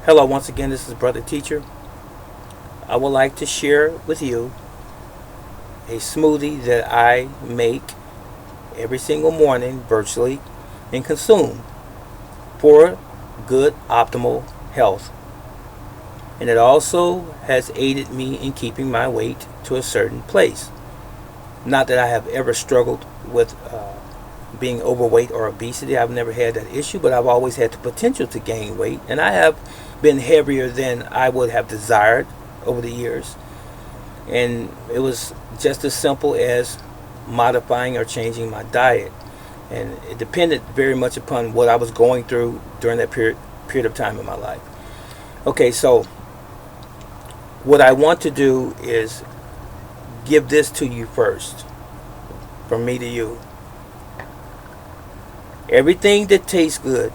Hello, once again, this is Brother Teacher. I would like to share with you a smoothie that I make every single morning virtually and consume for good optimal health. And it also has aided me in keeping my weight to a certain place. Not that I have ever struggled with being overweight or obesity. I've never had that issue, but I've always had the potential to gain weight, and I have been heavier than I would have desired over the years. And it was just as simple as modifying or changing my diet, and it depended very much upon what I was going through during that period of time in my life. Okay, so what I want to do is give this to you first, from me to you. Everything that tastes good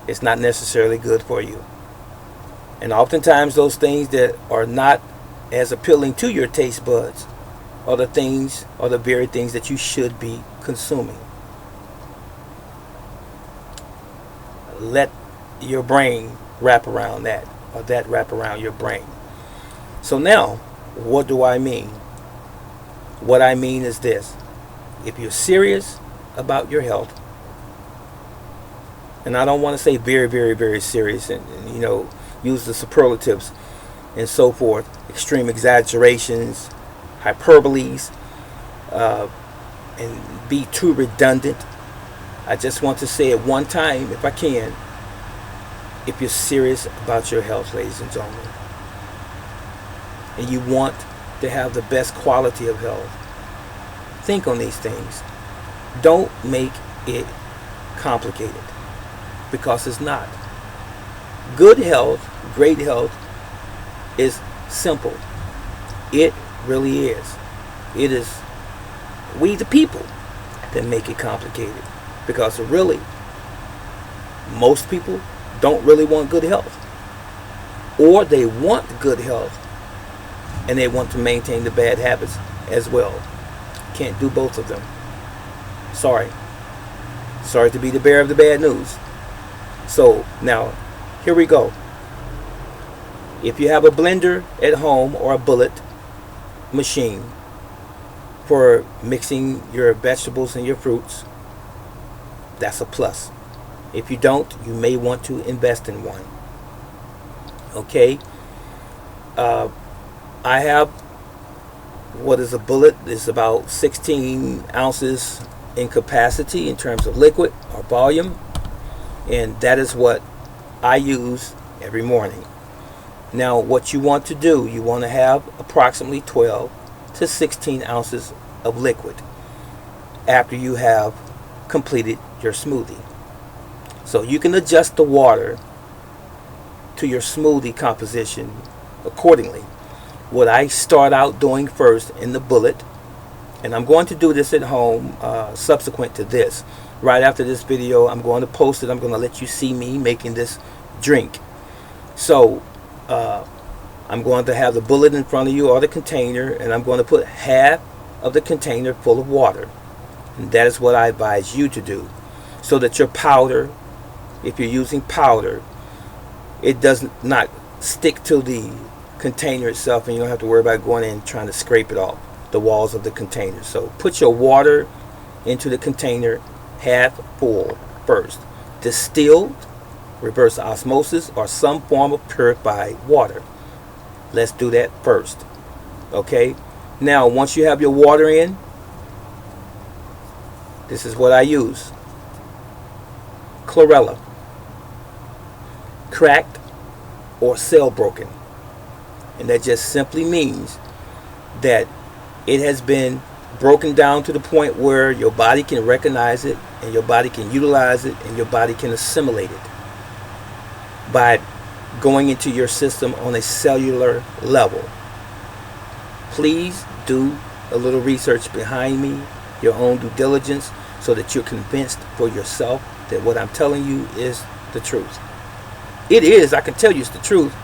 is not necessarily good for you. And oftentimes those things that are not as appealing to your taste buds are the very things that you should be consuming. Let your brain wrap around that, or that wrap around your brain. So now, what do I mean? What I mean is this: if you're serious about your health, and I don't want to say very, very, very serious, and use the superlatives and so forth, extreme exaggerations, hyperboles, and be too redundant. I just want to say it one time, if I can. If you're serious about your health, ladies and gentlemen, and you want to have the best quality of health, think on these things. Don't make it complicated, because it's not. Good health, great health, is simple. It really is. It is we the people that make it complicated, because really most people don't really want good health, or they want good health and they want to maintain the bad habits as well. Can't do both of them. Sorry to be the bearer of the bad news. So now, here we go. If you have a blender at home or a bullet machine for mixing your vegetables and your fruits, that's a plus. If you don't, you may want to invest in one. Okay? I have what is a bullet. It's about 16 ounces in capacity in terms of liquid or volume, and that is what I use every morning. Now, what you want to do, you want to have approximately 12 to 16 ounces of liquid after you have completed your smoothie. So you can adjust the water to your smoothie composition accordingly. What I start out doing first in the bullet, and I'm going to do this at home subsequent to this. Right after this video, I'm going to post it. I'm going to let you see me making this drink. So I'm going to have the bullet in front of you, or the container, and I'm going to put half of the container full of water. And that is what I advise you to do, so that your powder, if you're using powder, it does not stick to the container itself, and you don't have to worry about going in and trying to scrape it off the walls of the container. So put your water into the container half full first. Distilled, reverse osmosis, or some form of purified water. Let's do that first. Okay? Now, once you have your water in, this is what I use. Chlorella. Cracked or cell broken. And that just simply means that it has been broken down to the point where your body can recognize it, and your body can utilize it, and your body can assimilate it by going into your system on a cellular level. Please do a little research behind me, your own due diligence, so that you're convinced for yourself that what I'm telling you is the truth. It is, I can tell you it's the truth,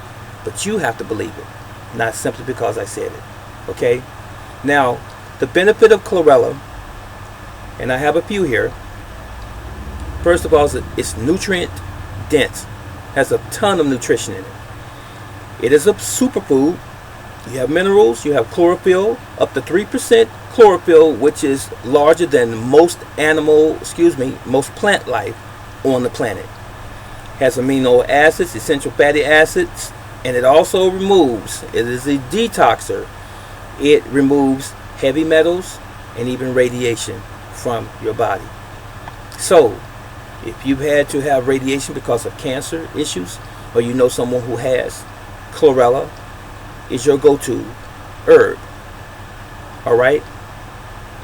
but you have to believe it, not simply because I said it. Okay? Now, the benefit of chlorella, and I have a few here. First of all, it's nutrient dense. Has a ton of nutrition in it. It is a superfood. You have minerals, you have chlorophyll, up to 3% chlorophyll, which is larger than most most plant life on the planet. Has amino acids, essential fatty acids, and it also it is a detoxer. It removes heavy metals and even radiation from your body. So, if you've had to have radiation because of cancer issues, or you know someone who has, chlorella is your go-to herb. Alright?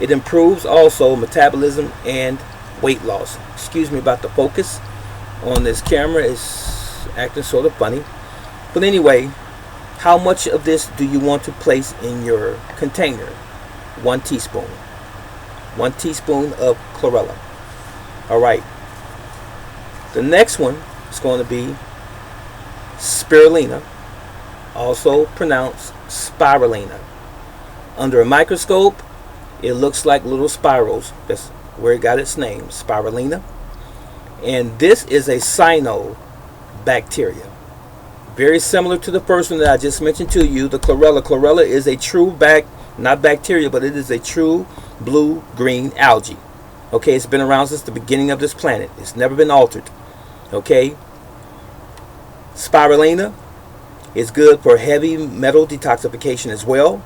It improves also metabolism and weight loss. Excuse me about the focus on this camera. It's acting sort of funny. But anyway, how much of this do you want to place in your container? 1 teaspoon. 1 teaspoon of chlorella. Alright. The next one is going to be spirulina, also pronounced spirulina. Under a microscope, it looks like little spirals. That's where it got its name, spirulina. And this is a cyanobacteria. Very similar to the first one that I just mentioned to you, the chlorella. Chlorella is a true not bacteria, but it is a true blue-green algae. Okay, it's been around since the beginning of this planet. It's never been altered. Okay, spirulina is good for heavy metal detoxification as well.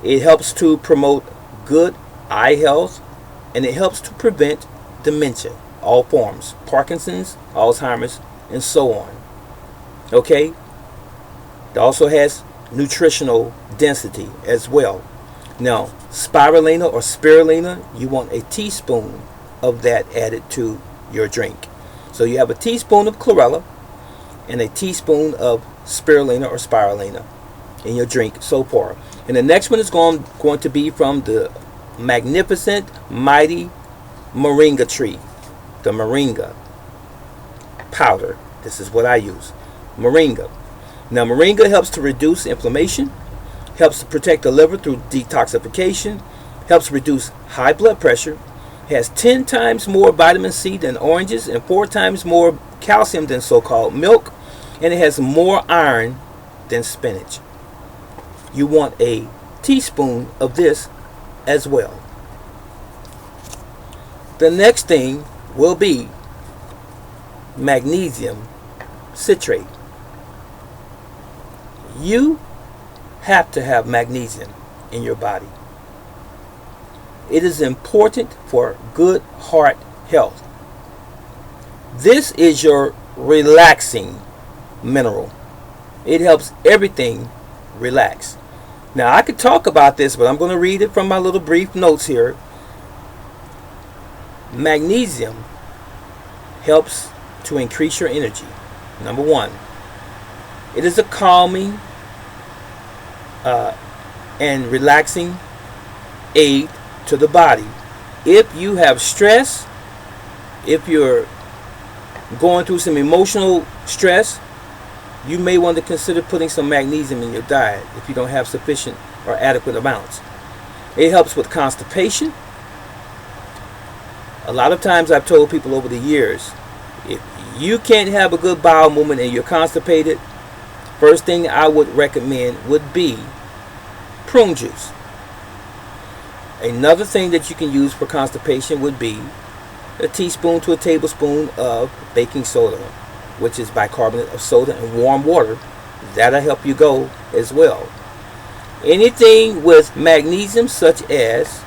It helps to promote good eye health, and it helps to prevent dementia, all forms, Parkinson's, Alzheimer's, and so on. Okay, it also has nutritional density as well. Now, spirulina or spirulina, you want a teaspoon of that added to your drink. So you have a teaspoon of chlorella and a teaspoon of spirulina or spirulina in your drink so far. And the next one is going to be from the magnificent, mighty moringa tree. The moringa powder. This is what I use. Moringa. Now, moringa helps to reduce inflammation, helps to protect the liver through detoxification, helps reduce high blood pressure, has 10 times more vitamin C than oranges and 4 times more calcium than so-called milk, and it has more iron than spinach. You want a teaspoon of this as well. The next thing will be magnesium citrate. You have to have magnesium in your body. It is important for good heart health. This is your relaxing mineral. It helps everything relax. Now, I could talk about this, but I'm going to read it from my little brief notes here. Magnesium helps to increase your energy. Number 1, it is a calming and relaxing aid to the body. If you have stress, if you're going through some emotional stress, you may want to consider putting some magnesium in your diet if you don't have sufficient or adequate amounts. It helps with constipation. A lot of times I've told people over the years, if you can't have a good bowel movement and you're constipated, first thing I would recommend would be prune juice. Another thing that you can use for constipation would be a teaspoon to a tablespoon of baking soda, which is bicarbonate of soda, and warm water. That'll help you go as well. Anything with magnesium, such as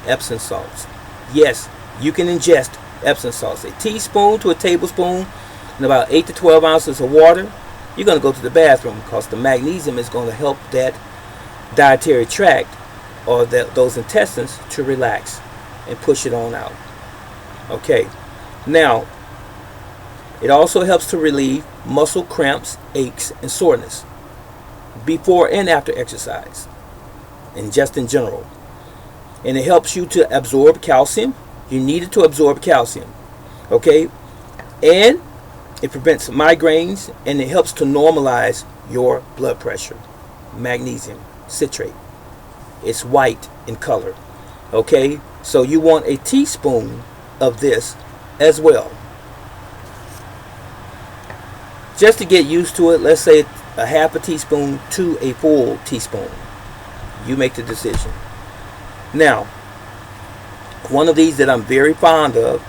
Epsom salts. Yes, you can ingest Epsom salts. A teaspoon to a tablespoon and about 8 to 12 ounces of water. You're going to go to the bathroom because the magnesium is going to help that dietary tract or those intestines to relax and push it on out. Okay, now it also helps to relieve muscle cramps, aches, and soreness before and after exercise, and just in general. And it helps you to absorb calcium. You need it to absorb calcium. Okay, and it prevents migraines, and it helps to normalize your blood pressure. Magnesium citrate. It's white in color. Okay, so you want a teaspoon of this as well. Just to get used to it, let's say a half a teaspoon to a full teaspoon. You make the decision. Now, one of these that I'm very fond of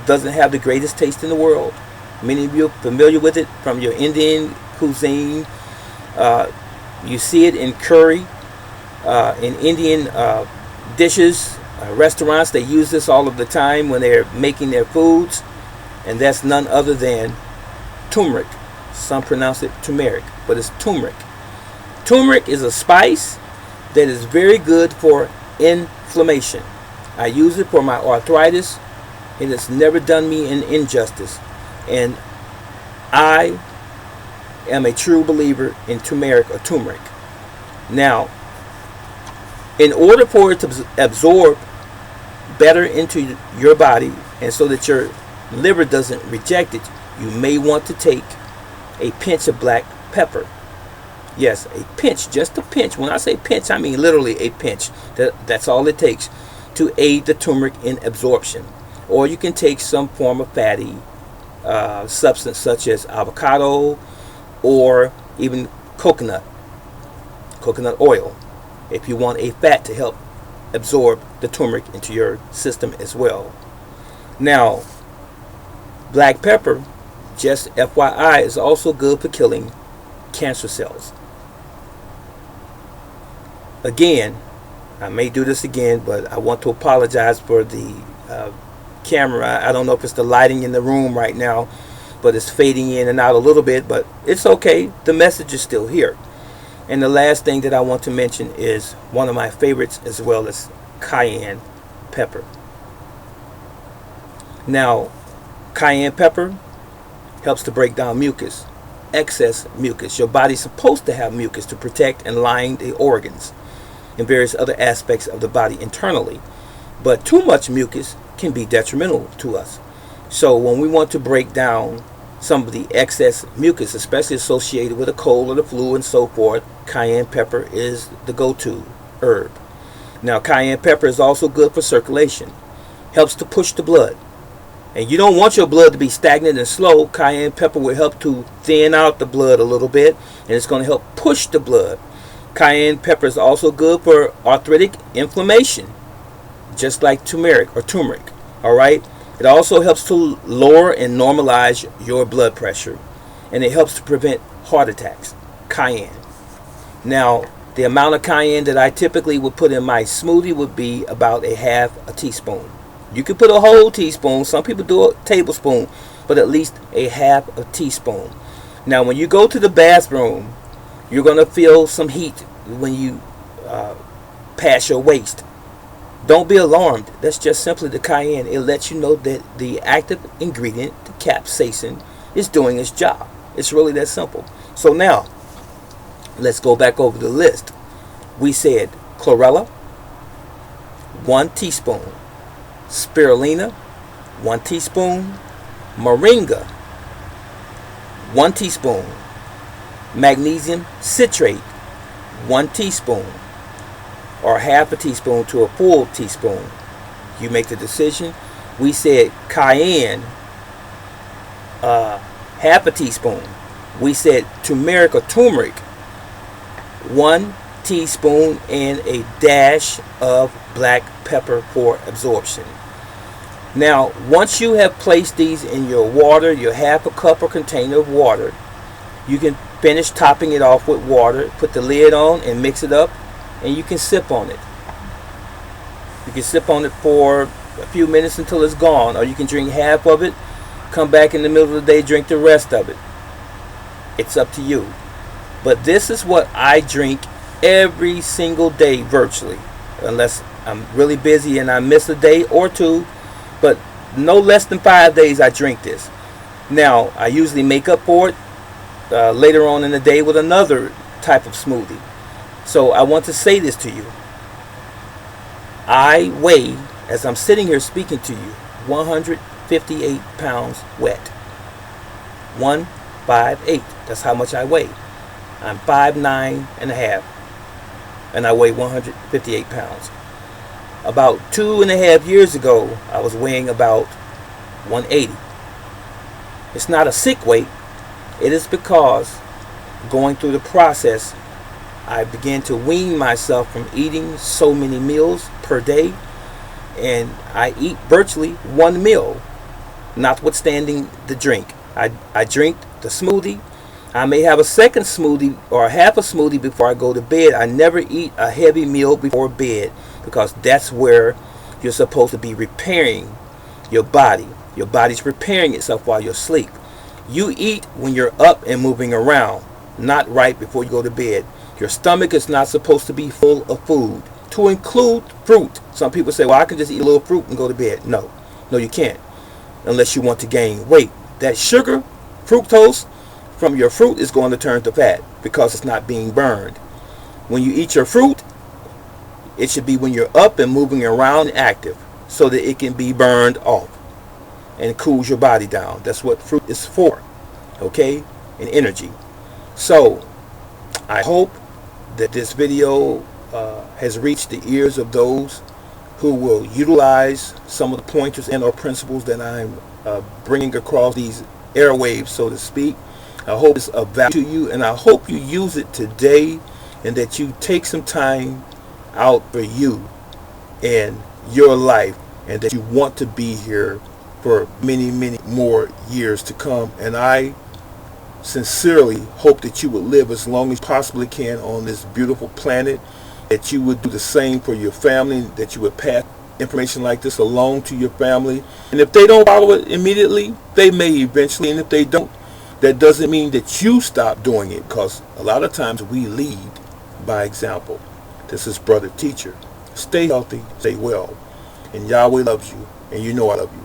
doesn't have the greatest taste in the world. Many of you are familiar with it from your Indian cuisine. You see it in curry, in Indian dishes, restaurants. They use this all of the time when they're making their foods. And that's none other than turmeric. Some pronounce it turmeric, but it's turmeric. Turmeric is a spice that is very good for inflammation. I use it for my arthritis. It has never done me an injustice. And I am a true believer in turmeric or turmeric. Now, in order for it to absorb better into your body and so that your liver doesn't reject it, you may want to take a pinch of black pepper. Yes, a pinch, just a pinch. When I say pinch, I mean literally a pinch. That's all it takes to aid the turmeric in absorption. Or you can take some form of fatty substance such as avocado or even coconut oil, if you want a fat to help absorb the turmeric into your system as well. Now, black pepper, just FYI, is also good for killing cancer cells. Again, I may do this again, but I want to apologize for the camera. I don't know if it's the lighting in the room right now, but it's fading in and out a little bit, but it's okay. The message is still here. And the last thing that I want to mention is one of my favorites as well, as cayenne pepper. Now, cayenne pepper helps to break down mucus, excess mucus. Your body's supposed to have mucus to protect and line the organs and various other aspects of the body internally. But too much mucus can be detrimental to us. So when we want to break down some of the excess mucus, especially associated with a cold or the flu and so forth, cayenne pepper is the go-to herb. Now, cayenne pepper is also good for circulation. Helps to push the blood. And you don't want your blood to be stagnant and slow. Cayenne pepper will help to thin out the blood a little bit, and it's going to help push the blood. Cayenne pepper is also good for arthritic inflammation, just like turmeric or turmeric. All right. It also helps to lower and normalize your blood pressure, and it helps to prevent heart attacks. Cayenne. Now, the amount of cayenne that I typically would put in my smoothie would be about a half a teaspoon. You can put a whole teaspoon. Some people do a tablespoon, but at least a half a teaspoon. Now, when you go to the bathroom, you're going to feel some heat when you pass your waist. Don't be alarmed. That's just simply the cayenne. It lets you know that the active ingredient, the capsaicin, is doing its job. It's really that simple. So now, let's go back over the list. We said chlorella, 1 teaspoon. Spirulina, 1 teaspoon. Moringa, 1 teaspoon. Magnesium citrate, 1 teaspoon. Or half a teaspoon to a full teaspoon. You make the decision. We said cayenne, half a teaspoon. We said turmeric or turmeric, 1 teaspoon, and a dash of black pepper for absorption. Now, once you have placed these in your water, your half a cup or container of water, you can finish topping it off with water, put the lid on and mix it up, and you can sip on it. You can sip on it for a few minutes until it's gone, or you can drink half of it, come back in the middle of the day, drink the rest of it. It's up to you. But this is what I drink every single day virtually, unless I'm really busy and I miss a day or two, but no less than 5 days I drink this. Now, I usually make up for it later on in the day with another type of smoothie. So I want to say this to you. I weigh, as I'm sitting here speaking to you, 158 pounds wet. 158. That's how much I weigh. I'm 5'9" and a half, and I weigh 158 pounds. About 2.5 years ago, I was weighing about 180. It's not a sick weight. It is because going through the process, I began to wean myself from eating so many meals per day, and I eat virtually one meal, notwithstanding the drink. I drink the smoothie. I may have a second smoothie or half a smoothie before I go to bed. I never eat a heavy meal before bed because that's where you're supposed to be repairing your body. Your body's repairing itself while you're asleep. You eat when you're up and moving around, not right before you go to bed. Your stomach is not supposed to be full of food, to include fruit. Some people say, well, I can just eat a little fruit and go to bed. No, you can't, unless you want to gain weight. That sugar, fructose, from your fruit is going to turn to fat because it's not being burned. When you eat your fruit, it should be when you're up and moving around and active so that it can be burned off and cools your body down. That's what fruit is for, okay? And energy. So I hope that this video has reached the ears of those who will utilize some of the pointers and or principles that I'm bringing across these airwaves, so to speak. I hope it's of value to you, and I hope you use it today, and that you take some time out for you and your life, and that you want to be here for many, many more years to come. And I sincerely hope that you would live as long as you possibly can on this beautiful planet, that you would do the same for your family, that you would pass information like this along to your family. And if they don't follow it immediately, they may eventually, and if they don't, that doesn't mean that you stop doing it, because a lot of times we lead by example. This is Brother Teacher. Stay healthy, stay well, and Yahweh loves you, and you know I love you.